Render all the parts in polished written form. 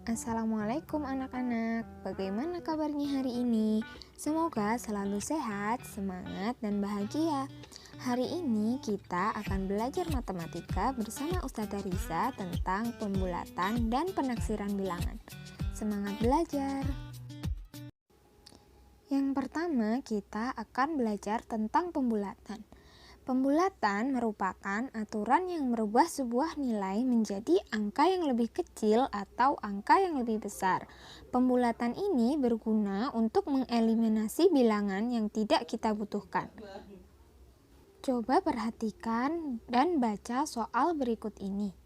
Assalamualaikum anak-anak, bagaimana kabarnya hari ini? Semoga selalu sehat, semangat, dan bahagia. Hari ini kita akan belajar matematika bersama Ustazah Risa tentang pembulatan dan penaksiran bilangan. Semangat belajar! Yang pertama, kita akan belajar tentang pembulatan. Pembulatan merupakan aturan yang merubah sebuah nilai menjadi angka yang lebih kecil atau angka yang lebih besar. Pembulatan ini berguna untuk mengeliminasi bilangan yang tidak kita butuhkan. Coba perhatikan dan baca soal berikut ini.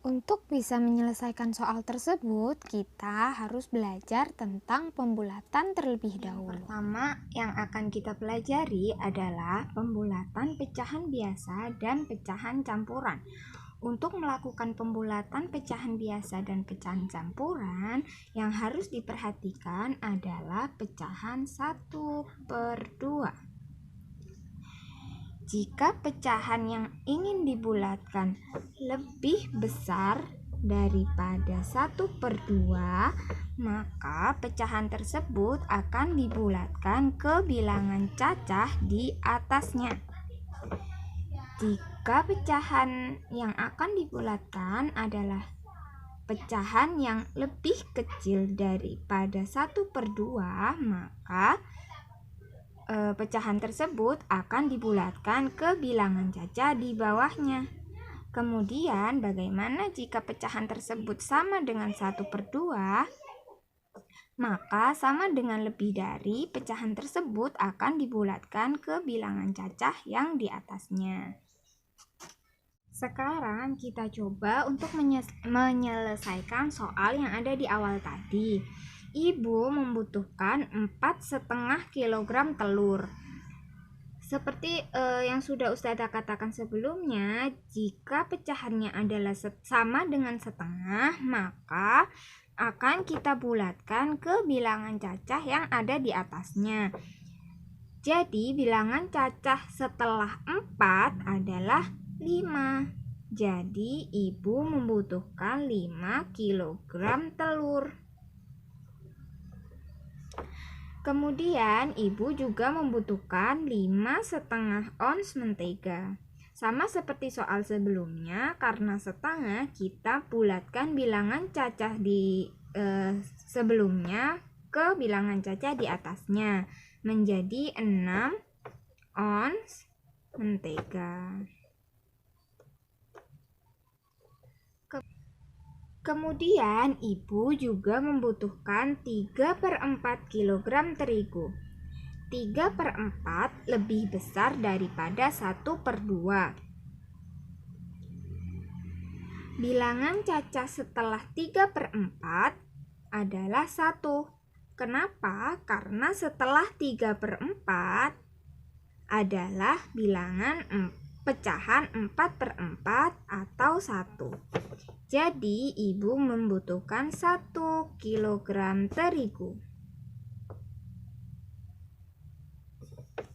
Untuk bisa menyelesaikan soal tersebut, kita harus belajar tentang pembulatan terlebih dahulu. Pertama, yang akan kita pelajari adalah pembulatan pecahan biasa dan pecahan campuran. Untuk melakukan pembulatan pecahan biasa dan pecahan campuran, yang harus diperhatikan adalah pecahan 1/2. Jika pecahan yang ingin dibulatkan lebih besar daripada 1/2, maka pecahan tersebut akan dibulatkan ke bilangan cacah di atasnya. Jika pecahan yang akan dibulatkan adalah pecahan yang lebih kecil daripada 1/2, maka pecahan tersebut akan dibulatkan ke bilangan cacah di bawahnya. Kemudian, bagaimana jika pecahan tersebut sama dengan 1/2? Maka sama dengan lebih dari pecahan tersebut akan dibulatkan ke bilangan cacah yang di atasnya. Sekarang kita coba untuk menyelesaikan soal yang ada di awal tadi. Ibu membutuhkan 4,5 kg telur. Seperti yang sudah Ustazah katakan sebelumnya, jika pecahannya adalah sama dengan setengah, maka akan kita bulatkan ke bilangan cacah yang ada di atasnya. Jadi bilangan cacah setelah 4 adalah 5. Jadi ibu membutuhkan 5 kg telur. Kemudian ibu juga membutuhkan 5,5 ons mentega. Sama seperti soal sebelumnya, karena setengah kita bulatkan bilangan cacah di sebelumnya ke bilangan cacah di atasnya menjadi 6 ons mentega. Kemudian ibu juga membutuhkan 3/4 kg terigu. 3/4 lebih besar daripada 1/2. Bilangan cacah setelah 3/4 adalah 1. Kenapa? Karena setelah 3/4 adalah bilangan pecahan 4/4 atau 1. Jadi ibu membutuhkan 1 kg terigu.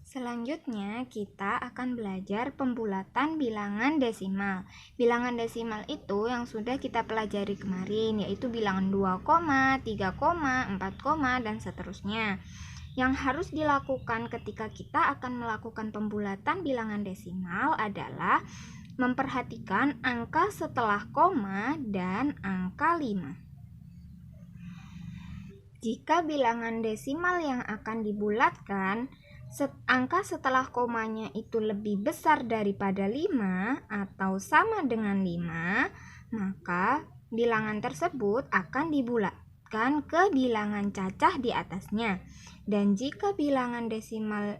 Selanjutnya kita akan belajar pembulatan bilangan desimal. Bilangan desimal itu yang sudah kita pelajari kemarin, yaitu bilangan 2, 3, 4, dan seterusnya. Yang harus dilakukan ketika kita akan melakukan pembulatan bilangan desimal adalah memperhatikan angka setelah koma dan angka 5. Jika bilangan desimal yang akan dibulatkan, angka setelah komanya itu lebih besar daripada 5 atau sama dengan 5, maka bilangan tersebut akan dibulatkan ke bilangan cacah di atasnya. Dan jika bilangan desimal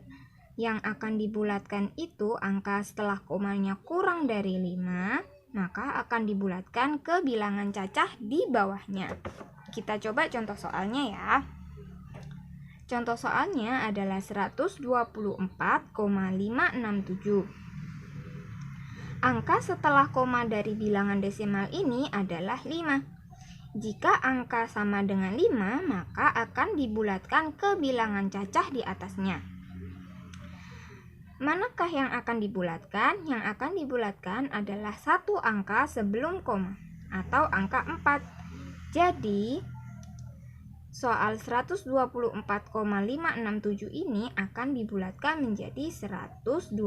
yang akan dibulatkan itu angka setelah komanya kurang dari 5, maka akan dibulatkan ke bilangan cacah di bawahnya. Kita coba contoh soalnya ya. Contoh soalnya adalah 124,567. Angka setelah koma dari bilangan desimal ini adalah 5. Jika angka sama dengan 5, maka akan dibulatkan ke bilangan cacah di atasnya. Manakah yang akan dibulatkan? Yang akan dibulatkan adalah satu angka sebelum koma atau angka 4. Jadi soal 124,567 ini akan dibulatkan menjadi 125.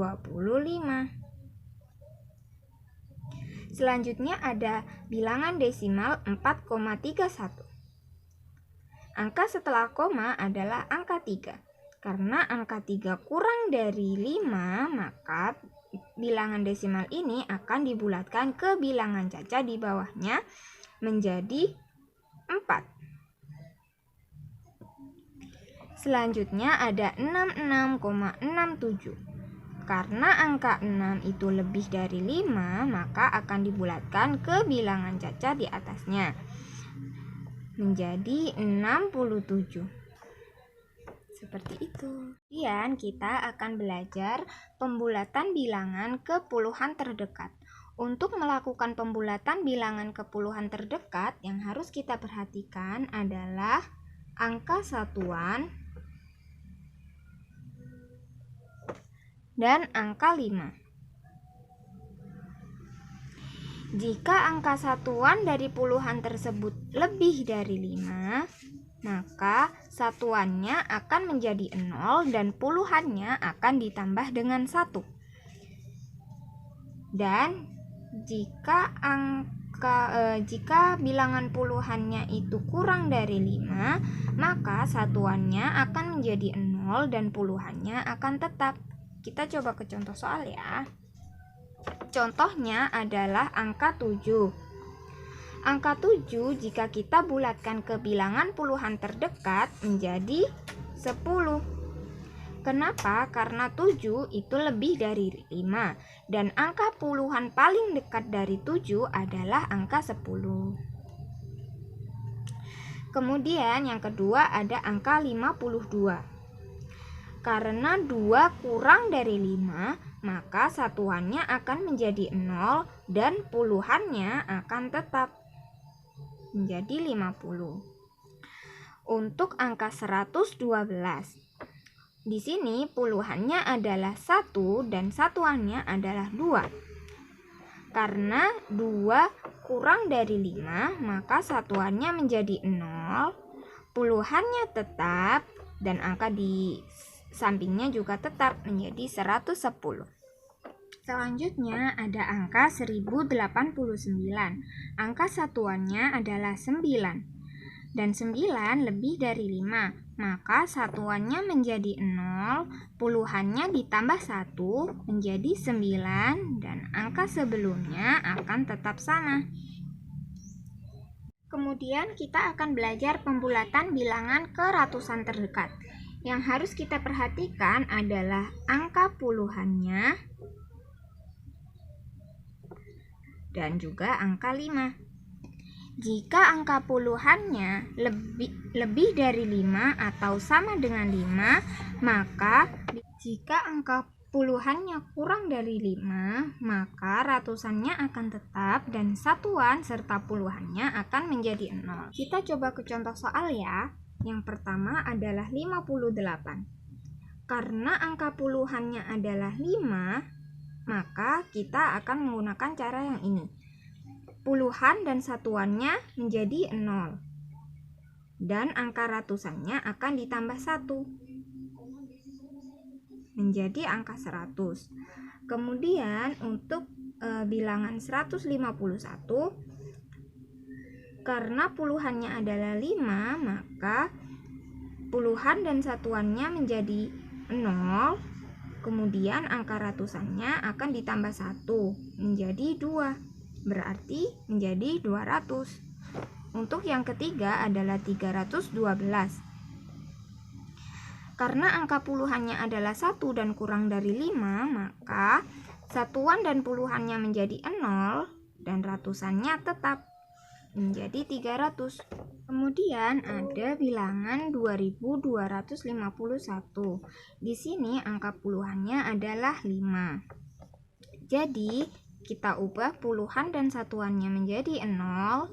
Selanjutnya ada bilangan desimal 4,31. Angka setelah koma adalah angka 3. Karena angka 3 kurang dari 5, maka bilangan desimal ini akan dibulatkan ke bilangan caca di bawahnya menjadi 4. Selanjutnya ada 66,67. Karena angka 6 itu lebih dari 5, maka akan dibulatkan ke bilangan caca di atasnya menjadi 67. Seperti itu. Kemudian kita akan belajar pembulatan bilangan ke puluhan terdekat. Untuk melakukan pembulatan bilangan ke puluhan terdekat, yang harus kita perhatikan adalah angka satuan dan angka 5. Jika angka satuan dari puluhan tersebut lebih dari 5, maka satuannya akan menjadi 0 dan puluhannya akan ditambah dengan 1. Dan jika bilangan puluhannya itu kurang dari 5, maka satuannya akan menjadi 0 dan puluhannya akan tetap. Kita coba ke contoh soal ya. Contohnya adalah angka 7. Angka 7 jika kita bulatkan ke bilangan puluhan terdekat menjadi 10. Kenapa? Karena 7 itu lebih dari 5 dan angka puluhan paling dekat dari 7 adalah angka 10. Kemudian yang kedua ada angka 52. Karena 2 kurang dari 5, maka satuannya akan menjadi 0 dan puluhannya akan tetap menjadi 50. Untuk angka 112. Di sini puluhannya adalah 1 dan satuannya adalah 2. Karena 2 kurang dari 5, maka satuannya menjadi 0, puluhannya tetap dan angka di sampingnya juga tetap menjadi 110. Selanjutnya ada angka 1089. Angka satuannya adalah 9 dan 9 lebih dari 5, maka satuannya menjadi 0, puluhannya ditambah 1 menjadi 9 dan angka sebelumnya akan tetap sama. Kemudian kita akan belajar pembulatan bilangan ke ratusan terdekat. Yang harus kita perhatikan adalah angka puluhannya dan juga angka 5. Jika angka puluhannya lebih dari 5 atau sama dengan 5, maka jika angka puluhannya kurang dari 5, maka ratusannya akan tetap dan satuan serta puluhannya akan menjadi 0. Kita coba ke contoh soal ya. Yang pertama adalah 58. Karena angka puluhannya adalah 5, maka kita akan menggunakan cara yang ini. Puluhan dan satuannya menjadi 0. Dan angka ratusannya akan ditambah 1. Menjadi angka 100. Kemudian untuk bilangan 151, karena puluhannya adalah 5, maka puluhan dan satuannya menjadi 0, kemudian angka ratusannya akan ditambah 1 menjadi 2, berarti menjadi 200. Untuk yang ketiga adalah 312. Karena angka puluhannya adalah 1 dan kurang dari 5, maka satuan dan puluhannya menjadi 0 dan ratusannya tetap menjadi 300. Kemudian ada bilangan 2251. Di sini angka puluhannya adalah 5. Jadi kita ubah puluhan dan satuannya menjadi 0,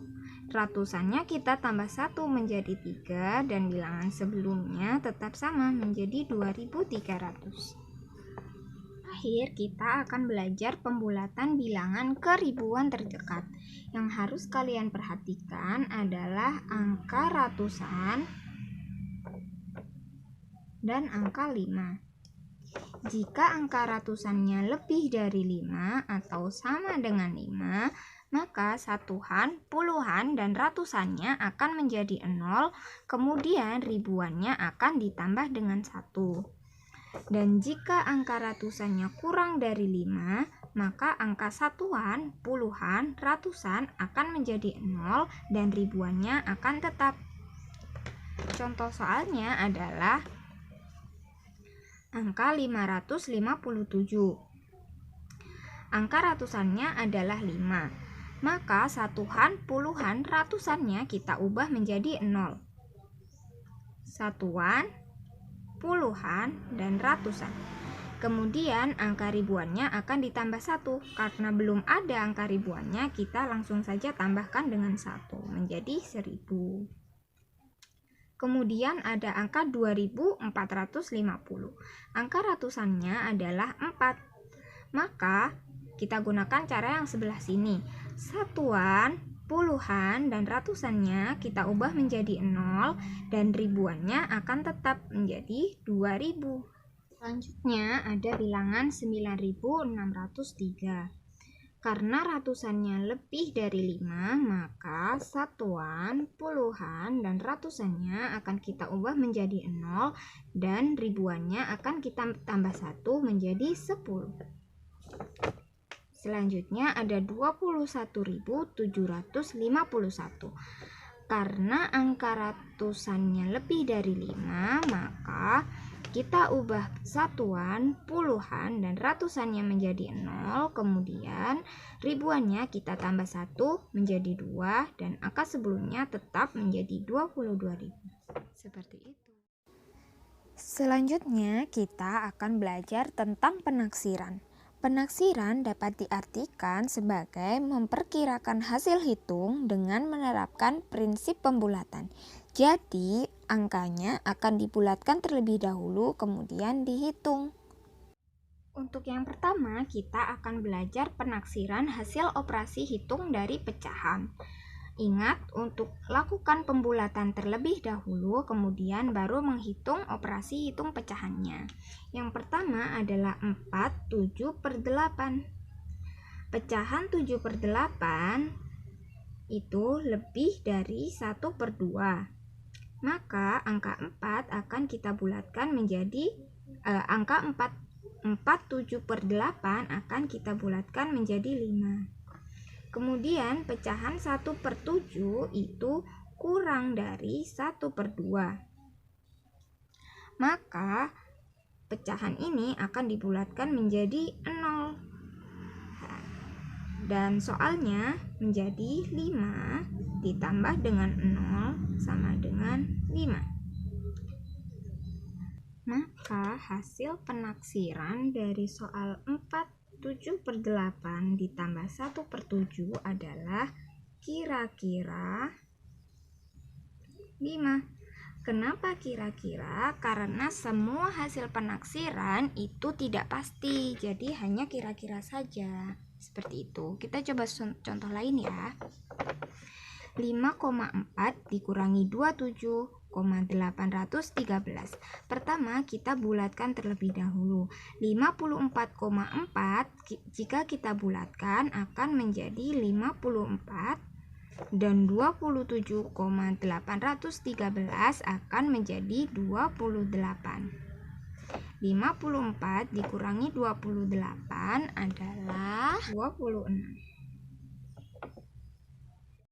ratusannya kita tambah 1 menjadi 3 dan bilangan sebelumnya tetap sama menjadi 2300. terakhir, kita akan belajar pembulatan bilangan ke ribuan terdekat. Yang harus kalian perhatikan adalah angka ratusan dan angka 5. Jika angka ratusannya lebih dari 5 atau sama dengan 5, maka satuan, puluhan, dan ratusannya akan menjadi 0, kemudian ribuannya akan ditambah dengan 1. Dan jika angka ratusannya kurang dari 5, maka angka satuan, puluhan, ratusan akan menjadi 0 dan ribuannya akan tetap. Contoh soalnya adalah angka 557. Angka ratusannya adalah 5. Maka satuan, puluhan, ratusannya kita ubah menjadi 0. Satuan, puluhan, dan ratusan. Kemudian angka ribuannya akan ditambah 1. Karena belum ada angka ribuannya, kita langsung saja tambahkan dengan 1 menjadi 1000. Kemudian ada angka 2450. Angka ratusannya adalah 4. Maka kita gunakan cara yang sebelah sini. Satuan, puluhan, dan ratusannya kita ubah menjadi 0 dan ribuannya akan tetap menjadi 2000. Selanjutnya ada bilangan 9603. Karena ratusannya lebih dari 5, maka satuan, puluhan, dan ratusannya akan kita ubah menjadi 0 dan ribuannya akan kita tambah 1 menjadi 10. Selanjutnya ada 21.751. Karena angka ratusannya lebih dari 5, maka kita ubah satuan, puluhan, dan ratusannya menjadi 0, kemudian ribuannya kita tambah 1 menjadi 2, dan angka sebelumnya tetap menjadi 22.000. Seperti itu. Selanjutnya kita akan belajar tentang penaksiran. Penaksiran dapat diartikan sebagai memperkirakan hasil hitung dengan menerapkan prinsip pembulatan. Jadi, angkanya akan dibulatkan terlebih dahulu, kemudian dihitung. Untuk yang pertama, kita akan belajar penaksiran hasil operasi hitung dari pecahan. Ingat, untuk lakukan pembulatan terlebih dahulu, kemudian baru menghitung operasi hitung pecahannya. Yang pertama adalah 4 7/8. Pecahan 7/8 itu lebih dari 1/2. Maka angka 4 akan kita bulatkan menjadi angka 4 7/8 akan kita bulatkan menjadi 5. Kemudian pecahan 1/7 itu kurang dari 1/2. Maka pecahan ini akan dibulatkan menjadi 0. Dan soalnya menjadi 5 ditambah dengan 0 sama dengan 5. Maka hasil penaksiran dari soal 4 7/8 ditambah 1/7 adalah kira-kira 5. Kenapa kira-kira? Karena semua hasil penaksiran itu tidak pasti, jadi hanya kira-kira saja. Seperti itu. Kita coba contoh lain ya. 5,4 dikurangi 27,813. Pertama, kita bulatkan terlebih dahulu. 54,4 jika kita bulatkan akan menjadi 54 dan 27,813 akan menjadi 28. 54 dikurangi 28 adalah 26.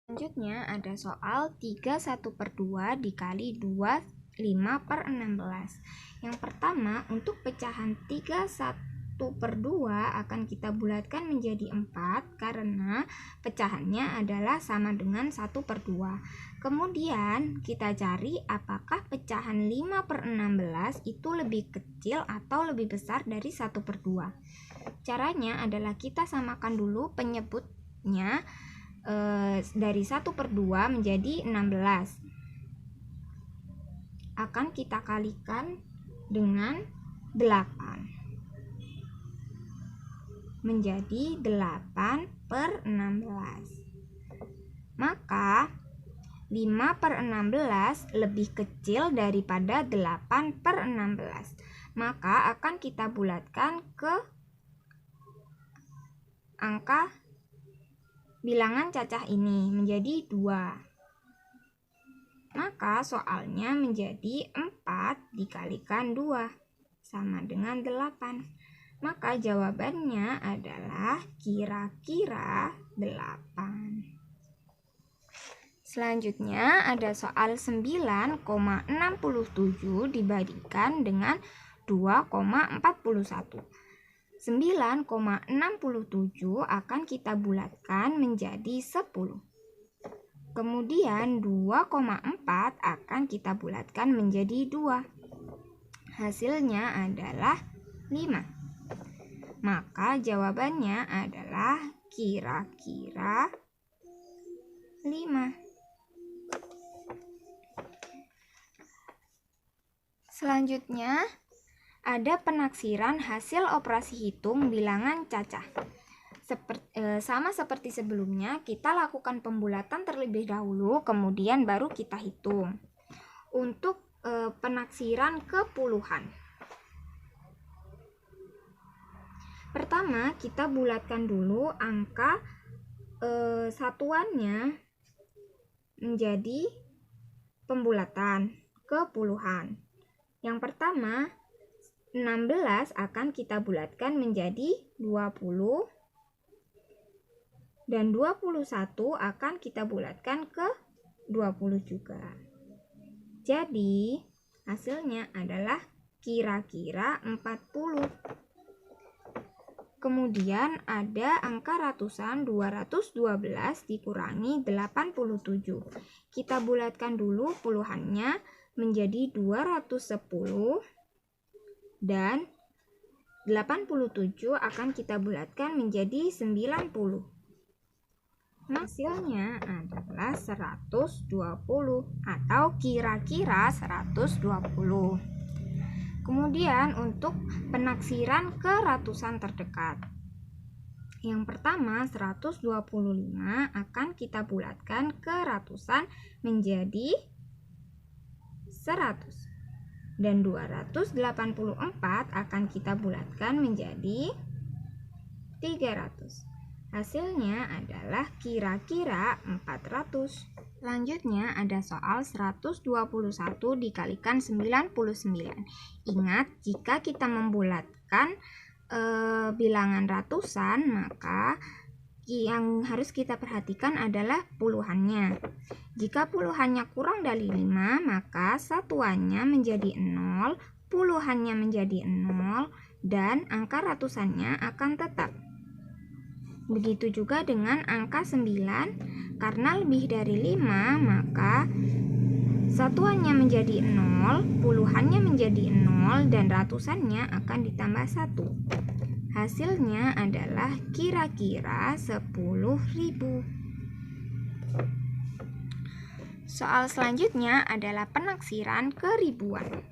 Selanjutnya ada soal 31/2 dikali 2 5/16. Yang pertama, untuk pecahan 31/2 akan kita bulatkan menjadi 4 karena pecahannya adalah sama dengan 1/2. Kemudian kita cari apakah pecahan 5/16 itu lebih kecil atau lebih besar dari 1/2. Caranya adalah kita samakan dulu penyebutnya dari 1/2 menjadi 16. Akan kita kalikan dengan 8. menjadi 8/16. Maka 5/16 lebih kecil daripada 8/16. Maka akan kita bulatkan ke angka bilangan cacah ini menjadi 2. Maka soalnya menjadi 4 dikalikan 2 sama dengan 8. Maka jawabannya adalah kira-kira 8. Selanjutnya ada soal 9,67 dibandingkan dengan 2,41. 9,67 akan kita bulatkan menjadi 10. Kemudian 2,4 akan kita bulatkan menjadi 2. Hasilnya adalah 5. Maka jawabannya adalah kira-kira 5. Selanjutnya, ada penaksiran hasil operasi hitung bilangan cacah. Sama seperti sebelumnya, kita lakukan pembulatan terlebih dahulu, kemudian baru kita hitung. Untuk penaksiran kepuluhan. Pertama, kita bulatkan dulu angka satuannya menjadi pembulatan kepuluhan. Yang pertama, 16 akan kita bulatkan menjadi 20 dan 21 akan kita bulatkan ke 20 juga. Jadi, hasilnya adalah kira-kira 40. Kemudian ada angka ratusan 212 dikurangi 87. Kita bulatkan dulu puluhannya menjadi 210 dan 87 akan kita bulatkan menjadi 90. Hasilnya adalah 120 atau kira-kira 120. Kemudian untuk penaksiran ke ratusan terdekat. Yang pertama 125 akan kita bulatkan ke ratusan menjadi 100. Dan 284 akan kita bulatkan menjadi 300. Hasilnya adalah kira-kira 400. Selanjutnya ada soal 121 dikalikan 99. Ingat, jika kita membulatkan bilangan ratusan, maka yang harus kita perhatikan adalah puluhannya. Jika puluhannya kurang dari 5, maka satuannya menjadi 0, puluhannya menjadi 0, dan angka ratusannya akan tetap. Begitu juga dengan angka 9, karena lebih dari 5, maka satuannya menjadi 0, puluhannya menjadi 0, dan ratusannya akan ditambah 1. Hasilnya adalah kira-kira 10.000. Soal selanjutnya adalah penaksiran ke ribuan.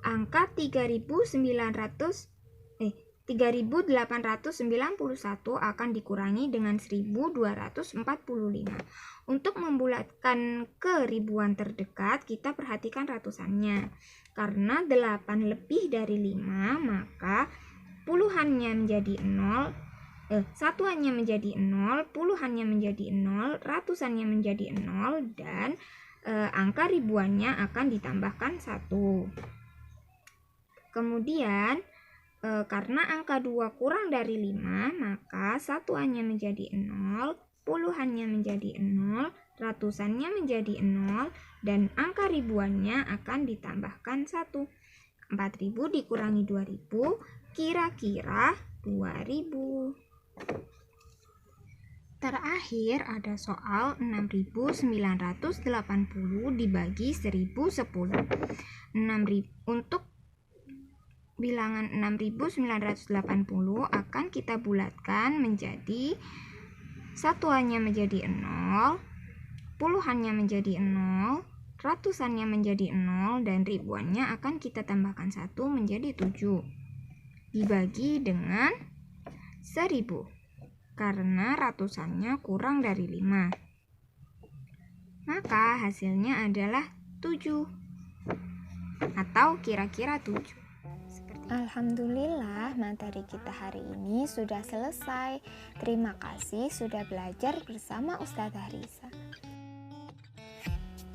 Angka 3.891 akan dikurangi dengan 1.245. Untuk membulatkan ke ribuan terdekat, kita perhatikan ratusannya. Karena 8 lebih dari 5, maka puluhannya menjadi 0, satuannya menjadi 0, puluhannya menjadi 0, ratusannya menjadi 0, dan angka ribuannya akan ditambahkan 1. Kemudian, karena angka 2 kurang dari 5, maka satuannya menjadi 0, puluhannya menjadi 0, ratusannya menjadi 0, dan angka ribuannya akan ditambahkan 1. 4.000 dikurangi 2.000, kira-kira 2.000. Terakhir ada soal 6.980 dibagi 1.010. Untuk bilangan 6.980 akan kita bulatkan menjadi satuannya menjadi 0, puluhannya menjadi 0, ratusannya menjadi 0, dan ribuannya akan kita tambahkan 1 menjadi 7. dibagi dengan 1000 karena ratusannya kurang dari 5. Maka hasilnya adalah 7 atau kira-kira 7. Alhamdulillah, materi kita hari ini sudah selesai. Terima kasih sudah belajar bersama Ustazah Risa.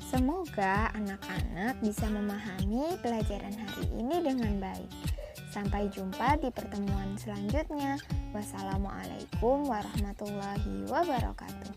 Semoga anak-anak bisa memahami pelajaran hari ini dengan baik. Sampai jumpa di pertemuan selanjutnya. Wassalamualaikum warahmatullahi wabarakatuh.